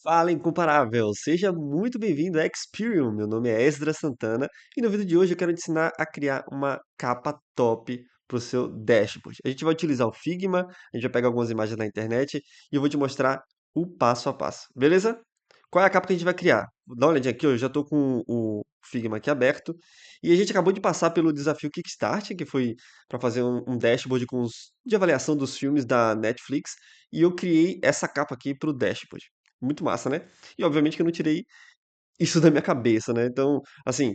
Fala, incomparável! Seja muito bem-vindo a Experium. Meu nome é Esdras Santana e no vídeo de hoje eu quero te ensinar a criar uma capa top para o seu dashboard. A gente vai utilizar o Figma, a gente vai pegar algumas imagens na internet e eu vou te mostrar o passo a passo, beleza? Qual é a capa que a gente vai criar? Dá uma olhadinha aqui, eu já estou com o Figma aqui aberto e a gente acabou de passar pelo desafio Kickstarter, que foi para fazer um dashboard de avaliação dos filmes da Netflix, e eu criei essa capa aqui para o dashboard. Muito massa, né? E obviamente que eu não tirei isso da minha cabeça, né? Então, assim,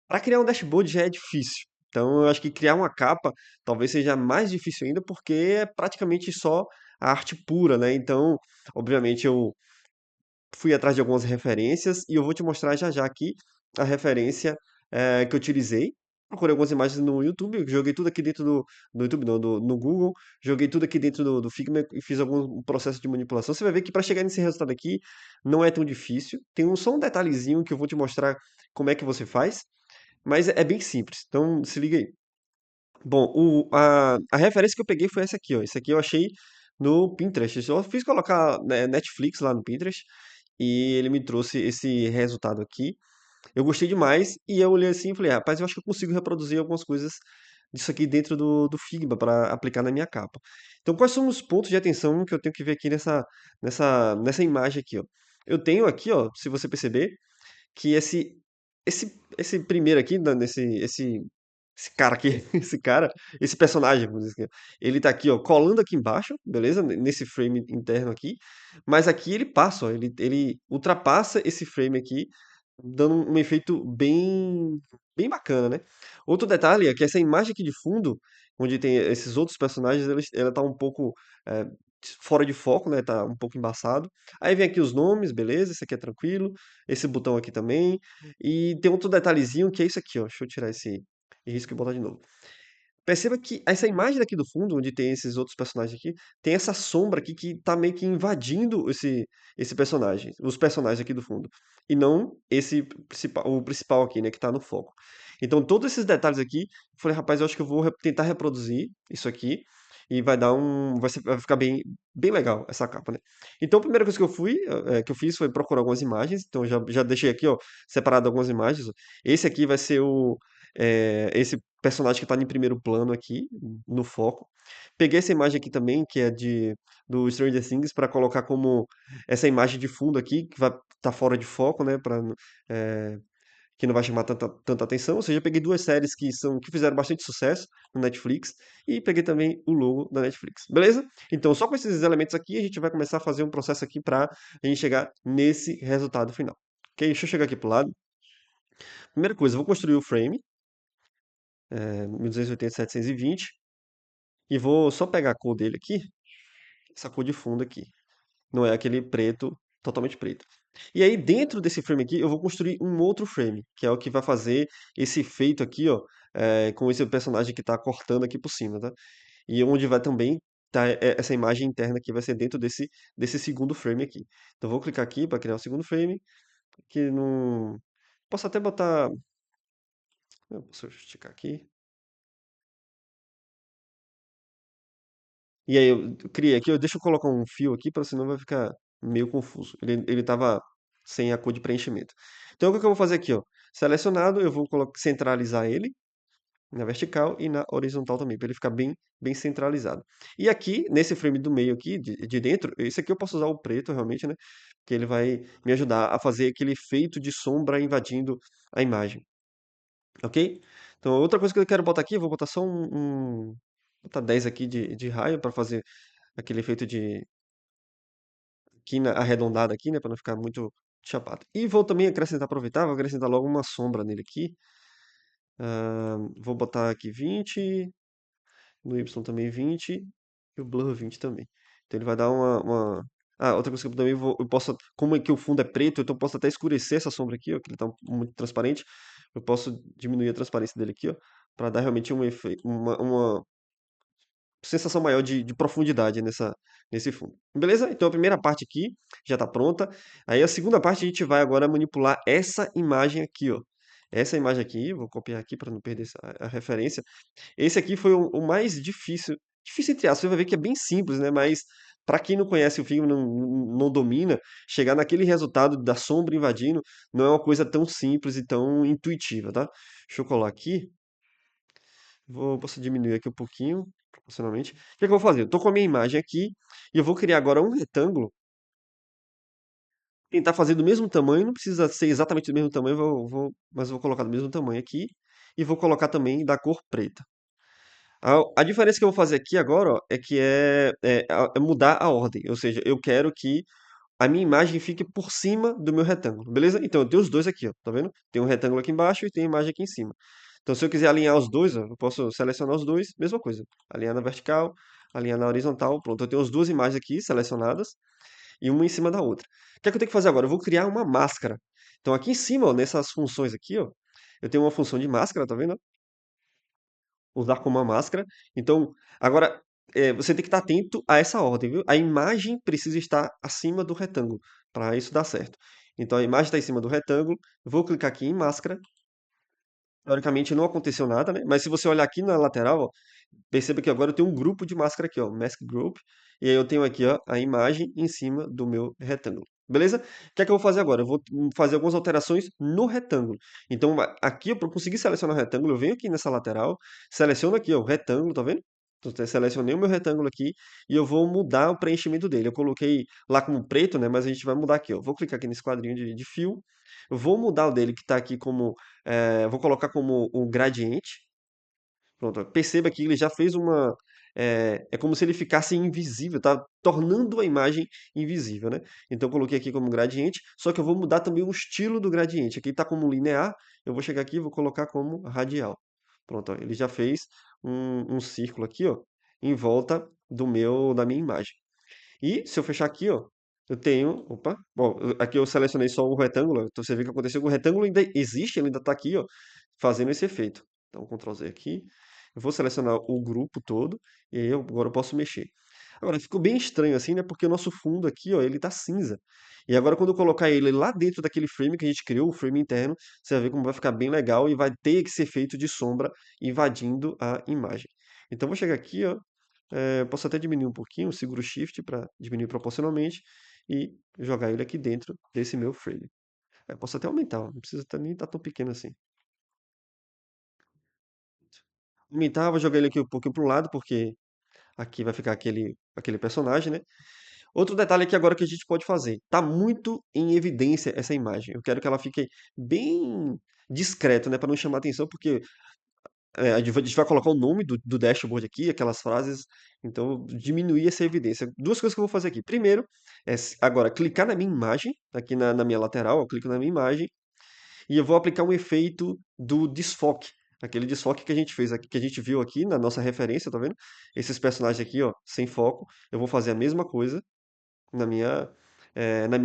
para criar um dashboard já é difícil. Então, eu acho que criar uma capa talvez seja mais difícil ainda, porque é praticamente só a arte pura, né? Então, obviamente, eu fui atrás de algumas referências e eu vou te mostrar já já aqui a referência que eu utilizei. Procurei algumas imagens no YouTube, joguei tudo aqui dentro do YouTube, não, no Google, joguei tudo aqui dentro do Figma e fiz algum processo de manipulação. Você vai ver que para chegar nesse resultado aqui não é tão difícil. Tem só um detalhezinho que eu vou te mostrar como é que você faz, mas é bem simples. Então se liga aí. Bom, a referência que eu peguei foi essa aqui, ó. Esse aqui eu achei no Pinterest. Eu só fiz colocar, né, Netflix lá no Pinterest e ele me trouxe esse resultado aqui. Eu gostei demais e eu olhei assim e falei, rapaz, eu acho que eu consigo reproduzir algumas coisas disso aqui dentro do Figma para aplicar na minha capa. Então, quais são os pontos de atenção que eu tenho que ver aqui nessa imagem aqui, ó? Eu tenho aqui, ó, se você perceber, que esse primeiro aqui, esse cara aqui, esse personagem, vamos dizer, ele tá aqui, ó, colando aqui embaixo, beleza? Nesse frame interno aqui, mas aqui ele passa, ó, ele ultrapassa esse frame aqui, dando um efeito bem bacana, né? Outro detalhe é que essa imagem aqui de fundo, onde tem esses outros personagens, ela tá um pouco é, fora de foco, né? Tá um pouco embaçado. Aí vem aqui os nomes, beleza? Esse aqui é tranquilo. Esse botão aqui também. E tem outro detalhezinho que é isso aqui, ó. Deixa eu tirar esse risco e botar de novo. Perceba que essa imagem daqui do fundo, onde tem esses outros personagens aqui, tem essa sombra aqui que tá meio que invadindo esse personagem, os personagens aqui do fundo. E não o principal aqui, né, que tá no foco. Então, todos esses detalhes aqui, eu falei, rapaz, eu acho que eu vou tentar reproduzir isso aqui e vai ficar bem legal essa capa, né? Então, a primeira coisa que eu fiz foi procurar algumas imagens. Então, já deixei aqui, ó, separado algumas imagens. Esse aqui vai ser esse personagem que tá em primeiro plano aqui, no foco. Peguei essa imagem aqui também, que é do Stranger Things, para colocar como essa imagem de fundo aqui, que vai estar fora de foco, né, que não vai chamar tanta atenção. Ou seja, eu peguei duas séries que fizeram bastante sucesso no Netflix e peguei também o logo da Netflix. Beleza? Então, só com esses elementos aqui, a gente vai começar a fazer um processo aqui para a gente chegar nesse resultado final. Ok? Deixa eu chegar aqui pro lado. Primeira coisa, eu vou construir o frame, 1280, 720. E vou só pegar a cor dele aqui, essa cor de fundo aqui. Não é aquele preto, totalmente preto. E aí, dentro desse frame aqui, eu vou construir um outro frame, que é o que vai fazer esse efeito aqui, ó, com esse personagem que tá cortando aqui por cima, tá? E onde vai também tá essa imagem interna aqui, vai ser dentro desse segundo frame aqui. Então, eu vou clicar aqui para criar o segundo frame, que não... Posso até botar... Eu posso esticar aqui. E aí eu criei aqui, deixa eu colocar um fio aqui, para senão vai ficar meio confuso. Ele tava sem a cor de preenchimento. Então o que que eu vou fazer aqui, ó? Selecionado, eu vou centralizar ele na vertical e na horizontal também, para ele ficar bem centralizado. E aqui, nesse frame do meio aqui, de dentro, esse aqui eu posso usar o preto realmente, né? Que ele vai me ajudar a fazer aquele efeito de sombra invadindo a imagem, ok? Então outra coisa que eu quero botar aqui, eu vou botar só botar 10 aqui de raio para fazer aquele efeito de quina arredondada aqui, né, para não ficar muito chapado. E vou também acrescentar, aproveitar, vou acrescentar logo uma sombra nele aqui. Vou botar aqui 20, no Y também 20 e o blur 20 também. Então ele vai dar outra coisa que eu também eu posso, como é que o fundo é preto, então eu posso até escurecer essa sombra aqui, ó, que ele tá muito transparente. Eu posso diminuir a transparência dele aqui, ó, para dar realmente um efeito, uma sensação maior de profundidade nesse fundo. Beleza? Então a primeira parte aqui já está pronta. Aí a segunda parte a gente vai agora manipular essa imagem aqui, ó. Essa imagem aqui, vou copiar aqui para não perder a referência. Esse aqui foi o mais difícil difícil entre aspas, você vai ver que é bem simples, né? Mas para quem não conhece o Figma, não domina, chegar naquele resultado da sombra invadindo não é uma coisa tão simples e tão intuitiva, tá? Deixa eu colar aqui. Posso diminuir aqui um pouquinho, proporcionalmente. O que é que eu vou fazer? Eu tô com a minha imagem aqui e eu vou criar agora um retângulo. Tentar fazer do mesmo tamanho, não precisa ser exatamente do mesmo tamanho, mas eu vou colocar do mesmo tamanho aqui. E vou colocar também da cor preta. A diferença que eu vou fazer aqui agora, ó, é que é mudar a ordem. Ou seja, eu quero que a minha imagem fique por cima do meu retângulo, beleza? Então eu tenho os dois aqui, ó, tá vendo? Tem um retângulo aqui embaixo e tem a imagem aqui em cima. Então se eu quiser alinhar os dois, ó, eu posso selecionar os dois, mesma coisa. Alinhar na vertical, alinhar na horizontal, pronto. Eu tenho as duas imagens aqui selecionadas e uma em cima da outra. O que é que eu tenho que fazer agora? Eu vou criar uma máscara. Então aqui em cima, ó, nessas funções aqui, ó, eu tenho uma função de máscara, tá vendo? Usar como uma máscara. Então, agora, você tem que estar atento a essa ordem, viu? A imagem precisa estar acima do retângulo, para isso dar certo. Então, a imagem está em cima do retângulo. Eu vou clicar aqui em máscara. Teoricamente não aconteceu nada, né? Mas se você olhar aqui na lateral, ó, perceba que agora eu tenho um grupo de máscara aqui, ó, Mask Group, e aí eu tenho aqui, ó, a imagem em cima do meu retângulo. Beleza? O que é que eu vou fazer agora? Eu vou fazer algumas alterações no retângulo. Então, aqui, para conseguir selecionar o retângulo, eu venho aqui nessa lateral, seleciono aqui, ó, o retângulo, tá vendo? Então, eu selecionei o meu retângulo aqui e eu vou mudar o preenchimento dele. Eu coloquei lá como preto, né? Mas a gente vai mudar aqui, ó. Vou clicar aqui nesse quadrinho de fio. Eu vou mudar o dele que está aqui como, vou colocar como o gradiente. Pronto, ó, perceba que ele já fez uma. É como se ele ficasse invisível, tá? Tornando a imagem invisível, né? Então eu coloquei aqui como gradiente, só que eu vou mudar também o estilo do gradiente. Aqui está como linear, eu vou chegar aqui e vou colocar como radial. Pronto, ó, ele já fez um círculo aqui, ó, em volta da minha imagem. E se eu fechar aqui, ó, eu tenho. Opa, bom, aqui eu selecionei só o retângulo, então você vê o que aconteceu que o retângulo ainda existe, ele ainda está aqui, ó, fazendo esse efeito. Então, Ctrl Z aqui. Eu vou selecionar o grupo todo e aí agora eu posso mexer. Agora, ficou bem estranho assim, né? Porque o nosso fundo aqui, ó, ele tá cinza. E agora, quando eu colocar ele lá dentro daquele frame que a gente criou, o frame interno, você vai ver como vai ficar bem legal e vai ter esse efeito de sombra invadindo a imagem. Então, eu vou chegar aqui, ó, posso até diminuir um pouquinho, seguro Shift para diminuir proporcionalmente e jogar ele aqui dentro desse meu frame. Posso até aumentar, ó, não precisa nem estar tão pequeno assim. Aumentar, vou jogar ele aqui um pouquinho para o lado, porque aqui vai ficar aquele personagem, né? Outro detalhe aqui agora que a gente pode fazer. Tá muito em evidência essa imagem. Eu quero que ela fique bem discreto, né? Para não chamar atenção, porque a gente vai colocar o nome do dashboard aqui, aquelas frases, então diminuir essa evidência. Duas coisas que eu vou fazer aqui. Primeiro, agora clicar na minha imagem, aqui na minha lateral, eu clico na minha imagem, e eu vou aplicar um efeito do desfoque. Aquele desfoque que a gente fez aqui, que a gente viu aqui na nossa referência, tá vendo? Esses personagens aqui, ó, sem foco. Eu vou fazer a mesma coisa na minha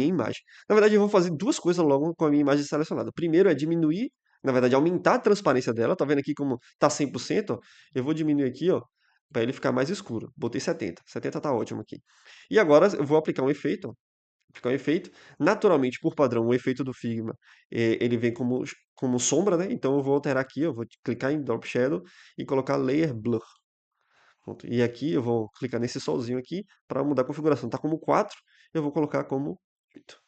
imagem. Na verdade, eu vou fazer duas coisas logo com a minha imagem selecionada. Primeiro é diminuir, na verdade, aumentar a transparência dela. Tá vendo aqui como tá 100%? Ó? Eu vou diminuir aqui, ó, para ele ficar mais escuro. Botei 70. 70 tá ótimo aqui. E agora eu vou aplicar um efeito, ó. Aplicar um efeito. Naturalmente, por padrão, o efeito do Figma, ele vem como sombra, né? Então eu vou alterar aqui, eu vou clicar em Drop Shadow e colocar Layer Blur. Pronto. E aqui eu vou clicar nesse solzinho aqui para mudar a configuração. Tá como 4, eu vou colocar como 8.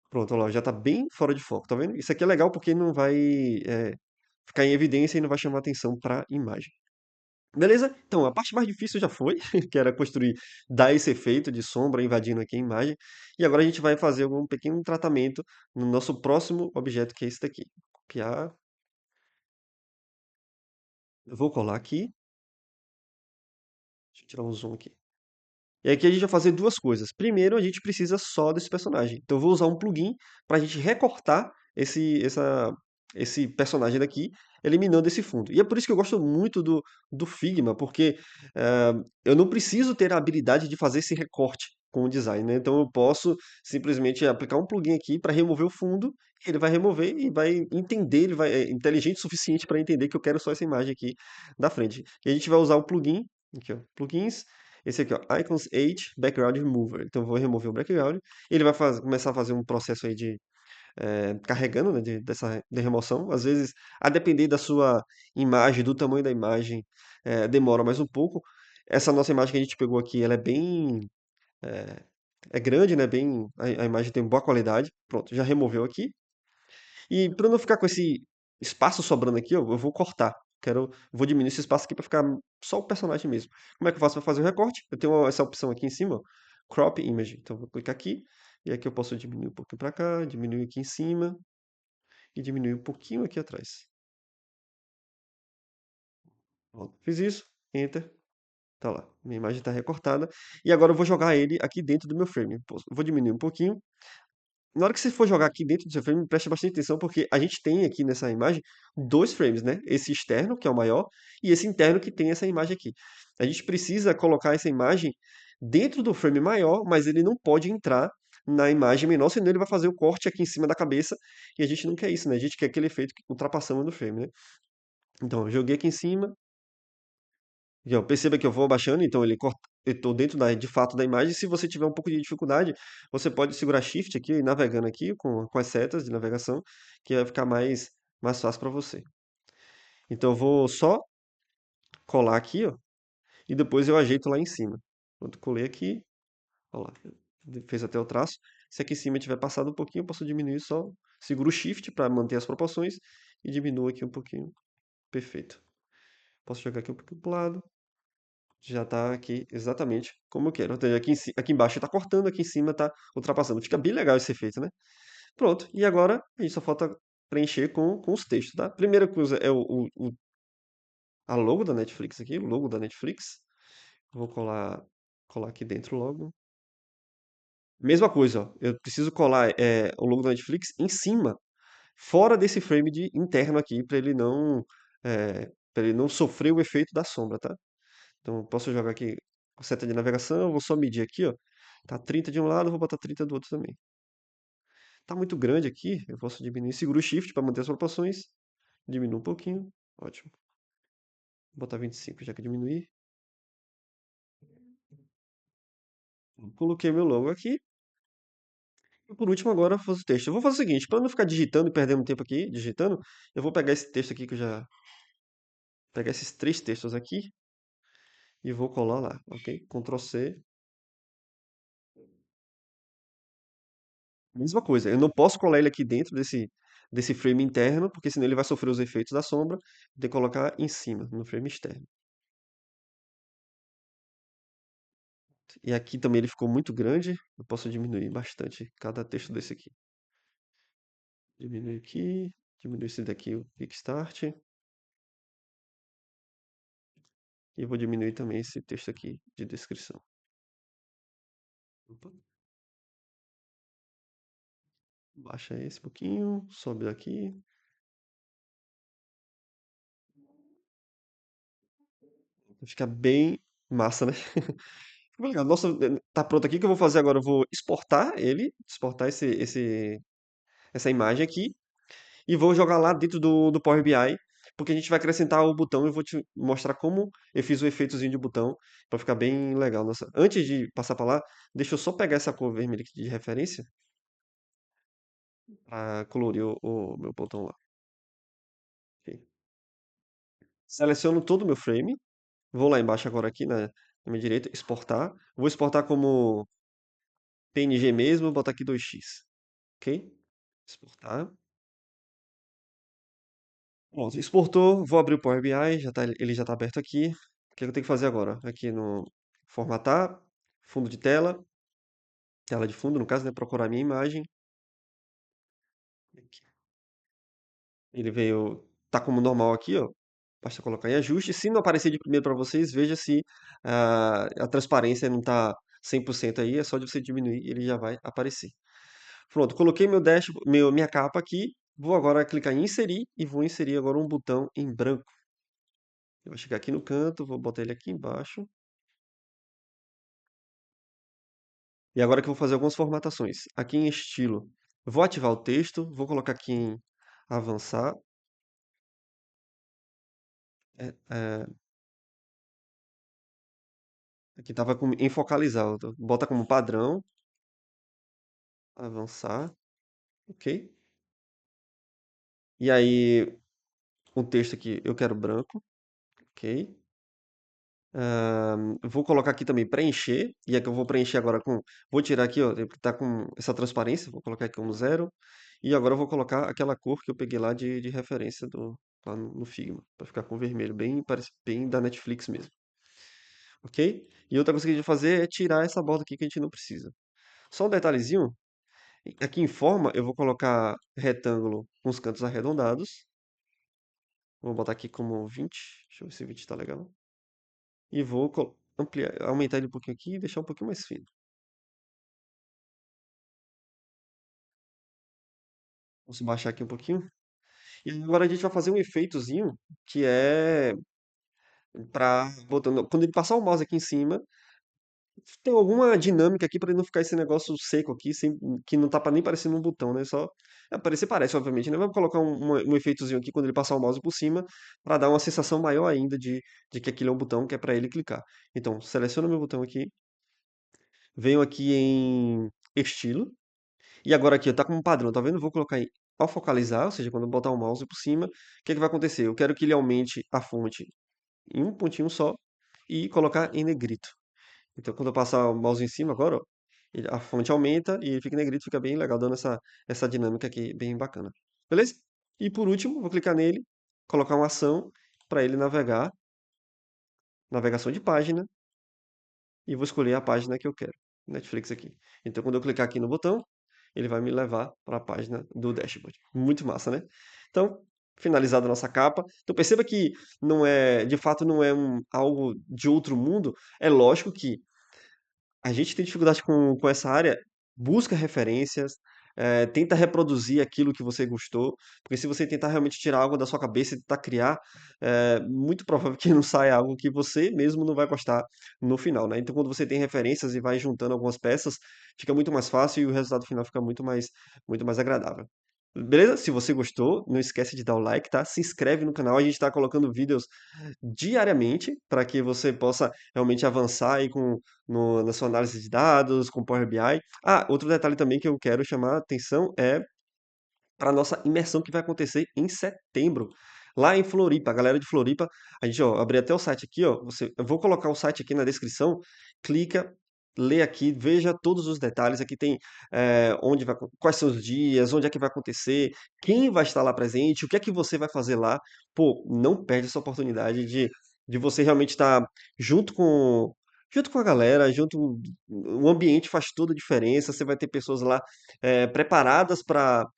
Pronto, olha lá, já está bem fora de foco, tá vendo? Isso aqui é legal porque não vai ficar em evidência e não vai chamar atenção para a imagem. Beleza? Então, a parte mais difícil já foi, que era construir, dar esse efeito de sombra invadindo aqui a imagem. E agora a gente vai fazer um pequeno tratamento no nosso próximo objeto, que é esse daqui. Copiar, eu vou colar aqui. Deixa eu tirar um zoom aqui. E aqui a gente vai fazer duas coisas. Primeiro, a gente precisa só desse personagem. Então, eu vou usar um plugin para a gente recortar esse personagem daqui, eliminando esse fundo. E é por isso que eu gosto muito do Figma, porque eu não preciso ter a habilidade de fazer esse recorte com o design, né? Então, eu posso simplesmente aplicar um plugin aqui para remover o fundo, ele vai remover e vai entender, ele vai, é inteligente o suficiente para entender que eu quero só essa imagem aqui da frente. E a gente vai usar o plugin, aqui ó, plugins, esse aqui, ó, Icons Age Background Remover. Então eu vou remover o background. Ele vai começar a fazer um processo aí carregando, né, dessa de remoção. Às vezes, a depender da sua imagem, do tamanho da imagem, demora mais um pouco. Essa nossa imagem que a gente pegou aqui, ela é bem, é, é grande, né? Bem, a imagem tem boa qualidade. Pronto, já removeu aqui. E para não ficar com esse espaço sobrando aqui, ó, eu vou cortar. Vou diminuir esse espaço aqui para ficar só o personagem mesmo. Como é que eu faço para fazer o recorte? Eu tenho essa opção aqui em cima, ó, Crop Image. Então eu vou clicar aqui e aqui eu posso diminuir um pouquinho para cá, diminuir aqui em cima e diminuir um pouquinho aqui atrás. Pronto, fiz isso, Enter, tá lá. Minha imagem está recortada. E agora eu vou jogar ele aqui dentro do meu frame. Pô, eu vou diminuir um pouquinho. Na hora que você for jogar aqui dentro do seu frame, preste bastante atenção, porque a gente tem aqui nessa imagem dois frames, né? Esse externo, que é o maior, e esse interno que tem essa imagem aqui. A gente precisa colocar essa imagem dentro do frame maior, mas ele não pode entrar na imagem menor, senão ele vai fazer o corte aqui em cima da cabeça, e a gente não quer isso, né? A gente quer aquele efeito ultrapassando do frame, né? Então, eu joguei aqui em cima, e, ó, perceba que eu vou abaixando, então ele corta, eu estou dentro de fato da imagem. Se você tiver um pouco de dificuldade, você pode segurar Shift aqui e navegando aqui com as setas de navegação, que vai ficar mais fácil para você. Então eu vou só colar aqui, ó, e depois eu ajeito lá em cima. Pronto, colei aqui, ó lá, fez até o traço. Se aqui em cima tiver passado um pouquinho, eu posso diminuir só, seguro o Shift para manter as proporções e diminuo aqui um pouquinho. Perfeito. Posso jogar aqui um pouquinho pro lado. Já tá aqui exatamente como eu quero. Ou seja, aqui embaixo tá cortando, aqui em cima tá ultrapassando. Fica bem legal esse efeito, né? Pronto. E agora a gente só falta preencher com os textos, tá? Primeira coisa é a logo da Netflix aqui, o logo da Netflix. Vou colar aqui dentro logo. Mesma coisa, ó. Eu preciso colar o logo da Netflix em cima, fora desse frame de interno aqui, para ele não sofrer o efeito da sombra, tá? Então, eu posso jogar aqui com seta de navegação, vou só medir aqui, ó. Tá 30 de um lado, vou botar 30 do outro também. Tá muito grande aqui, eu posso diminuir. Seguro o Shift para manter as proporções. Diminuo um pouquinho. Ótimo. Vou botar 25 já que diminuir. Coloquei meu logo aqui. E por último, agora eu faço o texto. Eu vou fazer o seguinte, para não ficar digitando e perdendo tempo aqui, digitando, eu vou pegar esse texto aqui que eu já... Pegar esses três textos aqui e vou colar lá, ok? Ctrl C. Mesma coisa, eu não posso colar ele aqui dentro desse frame interno, porque senão ele vai sofrer os efeitos da sombra. Tem que colocar em cima, no frame externo. E aqui também ele ficou muito grande, eu posso diminuir bastante cada texto desse aqui. Diminuir aqui, diminuir esse daqui, o Kickstart. E vou diminuir também esse texto aqui de descrição. Opa, baixa esse pouquinho, sobe daqui. Vai ficar bem massa, né? Ficou legal. Nossa, tá pronto aqui. O que eu vou fazer agora? Eu vou exportar essa imagem aqui e vou jogar lá dentro do Power BI, porque a gente vai acrescentar o botão e eu vou te mostrar como eu fiz o efeitozinho de botão para ficar bem legal. Nossa, antes de passar para lá, deixa eu só pegar essa cor vermelha aqui de referência para colorir o meu botão lá. Ok. Seleciono todo o meu frame, vou lá embaixo agora aqui na minha direita, exportar. Vou exportar como PNG mesmo, botar aqui 2x, ok? Exportar. Pronto, exportou, vou abrir o Power BI, ele já está aberto aqui. O que eu tenho que fazer agora? Aqui no formatar, fundo de tela, tela de fundo, no caso, né? Procurar minha imagem. Aqui. Ele veio, tá como normal aqui, ó. Basta colocar em ajuste. Se não aparecer de primeiro para vocês, veja se a transparência não está 100% aí, é só de você diminuir, ele já vai aparecer. Pronto, coloquei minha capa aqui. Vou agora clicar em inserir e vou inserir agora um botão em branco. Eu vou chegar aqui no canto, vou botar ele aqui embaixo. E agora que eu vou fazer algumas formatações. Aqui em estilo, eu vou ativar o texto, vou colocar aqui em avançar. É, aqui estava em focalizar, bota como padrão, avançar, ok? E aí, o texto aqui eu quero branco, ok? Vou colocar aqui também preencher, e é que eu vou preencher agora com. Vou tirar aqui, ó, tá com essa transparência, vou colocar aqui um zero. E agora eu vou colocar aquela cor que eu peguei lá de referência lá no Figma, para ficar com vermelho, bem, bem da Netflix mesmo, ok? E outra coisa que a gente vai fazer é tirar essa borda aqui que a gente não precisa. Só um detalhezinho, aqui em forma eu vou colocar retângulo com os cantos arredondados. Vou botar aqui como 20. Deixa eu ver se 20 tá legal. E vou ampliar, aumentar ele um pouquinho aqui e deixar um pouquinho mais fino. Vamos baixar aqui um pouquinho. E agora a gente vai fazer um efeitozinho que é para botando, quando ele passar o mouse aqui em cima, tem alguma dinâmica aqui para ele não ficar esse negócio seco aqui, sem, que não tá nem parecendo um botão, né? Só aparecer parece, obviamente, né? Vamos colocar um efeitozinho aqui quando ele passar o mouse por cima para dar uma sensação maior ainda de que aquilo é um botão que é para ele clicar. Então, seleciono meu botão aqui, venho aqui em estilo. E agora aqui, tá como um padrão, tá vendo? Vou colocar em ao focalizar, ou seja, quando eu botar o mouse por cima, o que é que vai acontecer? Eu quero que ele aumente a fonte em um pontinho só e colocar em negrito. Então, quando eu passar o mouse em cima agora, ó, a fonte aumenta e ele fica em negrito, fica bem legal, dando essa dinâmica aqui bem bacana. Beleza? E por último, vou clicar nele, colocar uma ação para ele navegar, navegação de página, e vou escolher a página que eu quero. Netflix aqui. Então, quando eu clicar aqui no botão, ele vai me levar para a página do dashboard. Muito massa, né? Então, finalizada a nossa capa. Então, perceba que não é, de fato, não é algo de outro mundo. É lógico que a gente tem dificuldade com essa área, busca referências, tenta reproduzir aquilo que você gostou, porque se você tentar realmente tirar algo da sua cabeça e tentar criar, é muito provável que não saia algo que você mesmo não vai gostar no final, né? Então, quando você tem referências e vai juntando algumas peças, fica muito mais fácil e o resultado final fica muito mais agradável. Beleza? Se você gostou, não esquece de dar o like, tá? Se inscreve no canal, a gente está colocando vídeos diariamente para que você possa realmente avançar aí na sua análise de dados, com Power BI. Ah, outro detalhe também que eu quero chamar a atenção é para a nossa imersão que vai acontecer em setembro, lá em Floripa. A galera de Floripa, a gente, ó, abri até o site aqui, ó. Eu vou colocar o site aqui na descrição. Clica, lê aqui, veja todos os detalhes. Aqui tem onde vai, quais são os dias, onde é que vai acontecer, quem vai estar lá presente, o que é que você vai fazer lá. Pô, não perde essa oportunidade de você realmente estar junto com junto com a galera, junto, o ambiente faz toda a diferença. Você vai ter pessoas lá preparadas para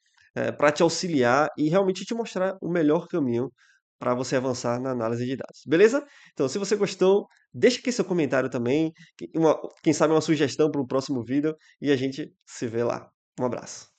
te auxiliar e realmente te mostrar o melhor caminho para você avançar na análise de dados. Beleza? Então, se você gostou, deixa aqui seu comentário também, quem sabe uma sugestão para o próximo vídeo e a gente se vê lá. Um abraço.